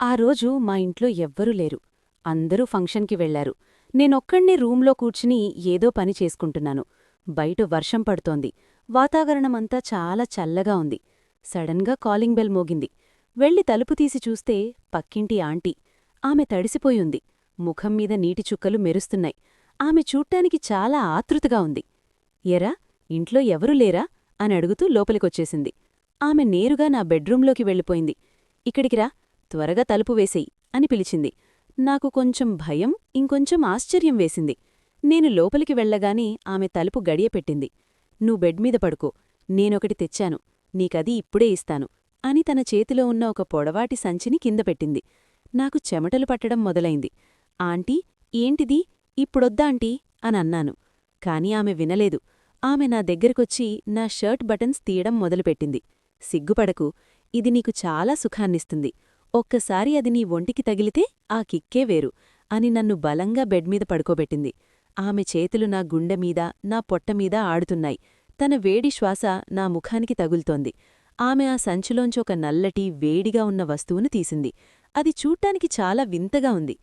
ఆ రోజు మా ఇంట్లో ఎవ్వరూ లేరు. అందరూ ఫంక్షన్కి వెళ్లారు. నేనొక్కణ్ణే రూంలో కూర్చుని ఏదో పని చేసుకుంటున్నాను. బయట వర్షం పడుతోంది. వాతావరణమంతా చాలా చల్లగా ఉంది. సడన్గా కాలింగ్ బెల్ మోగింది. వెళ్ళి తలుపు తీసి చూస్తే పక్కింటి ఆంటీ. ఆమె తడిసిపోయుంది. ముఖం మీద నీటి చుక్కలు మెరుస్తున్నాయి. ఆమె చూడ్డానికి చాలా ఆతృతగా ఉంది. ఎరా, ఇంట్లో ఎవరూ లేరా అని అడుగుతూ లోపలికొచ్చేసింది. ఆమె నేరుగా నా బెడ్రూంలోకి వెళ్ళిపోయింది. ఇక్కడికిరా, త్వరగా తలుపు వేసేయ్ అని పిలిచింది. నాకు కొంచెం భయం, ఇంకొంచెం ఆశ్చర్యం వేసింది. నేను లోపలికి వెళ్లగానే ఆమె తలుపు గడియపెట్టింది. నువ్వు బెడ్మీద పడుకో, నేనొకటి తెచ్చాను, నీకది ఇప్పుడే ఇస్తాను అని తన చేతిలో ఉన్న ఒక పొడవాటి సంచిని కింద పెట్టింది. నాకు చెమటలు పట్టడం మొదలైంది. ఆంటీ, ఏంటిది, ఇప్పుడొద్దాంటీ అనన్నాను. కాని ఆమె వినలేదు. ఆమె నా దగ్గరకొచ్చి నా షర్ట్ బటన్స్ తీయడం మొదలుపెట్టింది. సిగ్గుపడకు, ఇది నీకు చాలా సుఖాన్నిస్తుంది. ఒక్కసారి అది నీ ఒంటికి తగిలితే ఆ కిక్కే వేరు అని నన్ను బలంగా బెడ్మీద పడుకోబెట్టింది. ఆమె చేతులు నా గుండెమీద, నా పొట్టమీద ఆడుతున్నాయి. తన వేడి శ్వాస నా ముఖానికి తగులుతోంది. ఆమె ఆ సంచిలోంచి ఒక నల్లటి, వేడిగా ఉన్న వస్తువును తీసింది. అది చూడ్డానికి చాలా వింతగా ఉంది.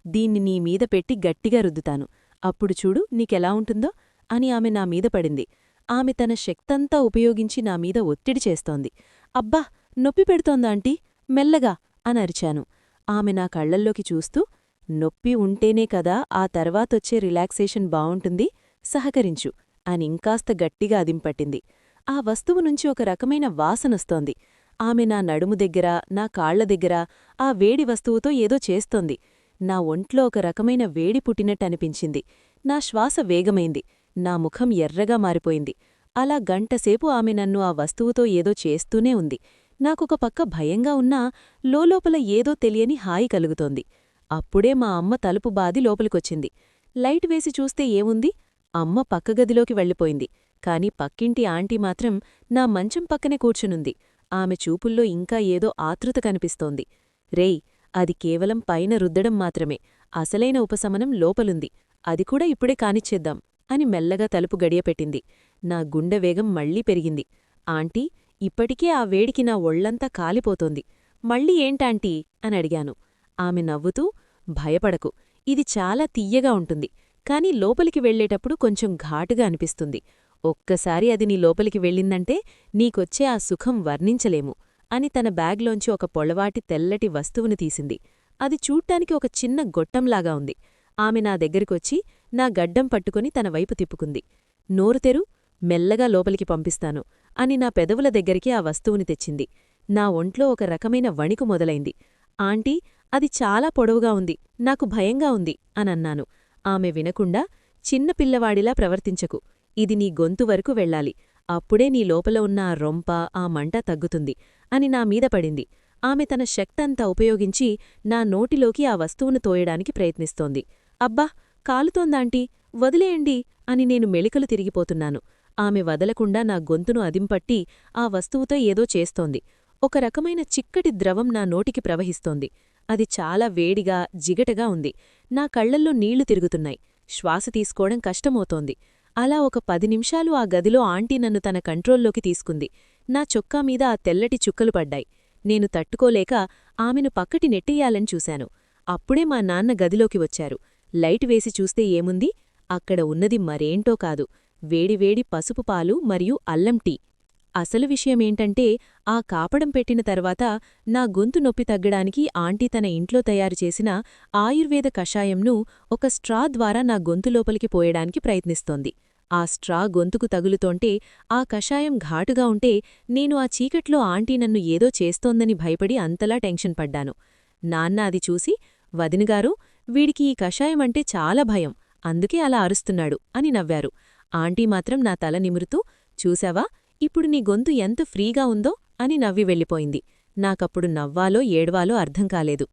దీన్ని నీమీద పెట్టి గట్టిగా రుద్దుతాను, అప్పుడు చూడు నీకెలా ఉంటుందో అని ఆమె నామీద పడింది. ఆమె తన శక్తంతా ఉపయోగించి నామీద ఒత్తిడి చేస్తోంది. అబ్బా, నొప్పి పెడుతోందాంటీ, మెల్లగా అనరిచాను. ఆమె నా కళ్లల్లోకి చూస్తూ, నొప్పి ఉంటేనే కదా ఆ తర్వాతొచ్చే రిలాక్సేషన్ బావుంటుంది, సహకరించు అనింకాస్త గట్టిగా అదింపట్టింది. ఆ వస్తువు నుంచి ఒక రకమైన వాసనొస్తోంది. ఆమె నా నడుము దగ్గర, నా కాళ్ల దగ్గర ఆ వేడి వస్తువుతో ఏదో చేస్తోంది. నా ఒంట్లో ఒక రకమైన వేడి పుట్టినట్టనిపించింది. నా శ్వాస వేగమైంది. నా ముఖం ఎర్రగా మారిపోయింది. అలా గంటసేపు ఆమె నన్ను ఆ వస్తువుతో ఏదో చేస్తూనే ఉంది. నాకొక పక్క భయంగా ఉన్నా లోలోపల ఏదో తెలియని హాయి కలుగుతోంది. అప్పుడే మా అమ్మ తలుపు బాది లోపలికొచ్చింది. లైట్ వేసి చూస్తే ఏముంది, అమ్మ పక్కగదిలోకి వెళ్ళిపోయింది. కాని పక్కింటి ఆంటీ మాత్రం నా మంచం పక్కనే కూర్చునుంది. ఆమె చూపుల్లో ఇంకా ఏదో ఆతృత కనిపిస్తోంది. రేయ్, అది కేవలం పైన రుద్దడం మాత్రమే, అసలైన ఉపశమనం లోపలుంది, అది కూడా ఇప్పుడే కానిచ్చేద్దాం అని మెల్లగా తలుపు గడియపెట్టింది. నా గుండె వేగం మళ్లీ పెరిగింది. ఆంటీ, ఇప్పటికే ఆ వేడికి నా ఒళ్లంతా కాలిపోతోంది, మళ్ళీ ఏంటాంటీ అని అడిగాను. ఆమె నవ్వుతూ, భయపడకు, ఇది చాలా తియ్యగా ఉంటుంది, కాని లోపలికి వెళ్లేటప్పుడు కొంచెం ఘాటుగా అనిపిస్తుంది. ఒక్కసారి అది నీ లోపలికి వెళ్ళిందంటే నీకొచ్చే ఆ సుఖం వర్ణించలేము అని తన బ్యాగ్లోంచి ఒక పొడవాటి తెల్లటి వస్తువును తీసింది. అది చూడ్డానికి ఒక చిన్న గొట్టంలాగా ఉంది. ఆమె నా దగ్గరికొచ్చి నా గడ్డం పట్టుకుని తన వైపు తిప్పుకుంది. నోరు తెరు, మెల్లగా లోపలికి పంపిస్తాను అని నా పెదవుల దగ్గరికి ఆ వస్తువుని తెచ్చింది. నా ఒంట్లో ఒక రకమైన వణికు మొదలైంది. ఆంటీ, అది చాలా పొడవుగా ఉంది, నాకు భయంగా ఉంది అనన్నాను. ఆమె వినకుండా, చిన్న పిల్లవాడిలా ప్రవర్తించకు, ఇది నీ గొంతు వరకు వెళ్ళాలి, అప్పుడే నీ లోపల ఉన్న ఆ రొంప, ఆ మంట తగ్గుతుంది అని నామీద పడింది. ఆమె తన శక్తంతా ఉపయోగించి నా నోటిలోకి ఆ వస్తువును తోయడానికి ప్రయత్నిస్తోంది. అబ్బా, కాలుతోందాంటీ, వదిలేయండి అని నేను మెలికలు తిరిగిపోతున్నాను. ఆమె వదలకుండా నా గొంతును అదింపట్టి ఆ వస్తువుతో ఏదో చేస్తోంది. ఒక రకమైన చిక్కటి ద్రవం నా నోటికి ప్రవహిస్తోంది. అది చాలా వేడిగా, జిగటగా ఉంది. నా కళ్లల్లో నీళ్లు తిరుగుతున్నాయి. శ్వాస తీసుకోవడం కష్టమవుతోంది. అలా ఒక 10 నిమిషాలు ఆ గదిలో ఆంటీ నన్ను తన కంట్రోల్లోకి తీసుకుంది. నా చొక్కా మీద ఆ తెల్లటి చుక్కలు పడ్డాయి. నేను తట్టుకోలేక ఆమెను పక్కటి నెట్టేయాలని చూశాను. అప్పుడే మా నాన్న గదిలోకి వచ్చారు. లైట్ వేసి చూస్తే ఏముంది, అక్కడ ఉన్నది మరేంటో కాదు, వేడివేడి పసుపు పాలు మరియు అల్లం టీ. అసలు విషయమేంటంటే, ఆ కాపడం పెట్టిన తర్వాత నా గొంతు నొప్పి తగ్గడానికి ఆంటీ తన ఇంట్లో తయారుచేసిన ఆయుర్వేద కషాయంను ఒక స్ట్రా ద్వారా నా గొంతు లోపలికి పోయడానికి ప్రయత్నిస్తోంది. ఆ స్ట్రా గొంతుకు తగులుతోంటే ఆ కషాయం ఘాటుగా ఉంటే నేను ఆ చీకట్లో ఆంటీ నన్ను ఏదో చేస్తోందని భయపడి అంతలా టెన్షన్ పడ్డాను. నాన్న అది చూసి, వదినగారూ, వీడికి ఈ కషాయమంటే చాలా భయం, అందుకే అలా అరుస్తున్నాడు అని నవ్వారు. ఆంటీ మాత్రం నా తల నిమురుతూ, చూశావా, ఇప్పుడు నీ గొంతు ఎంత ఫ్రీగా ఉందో అని నవ్వి వెళ్ళిపోయింది. నాకప్పుడు నవ్వాలో ఏడ్వాలో అర్థం కాలేదు.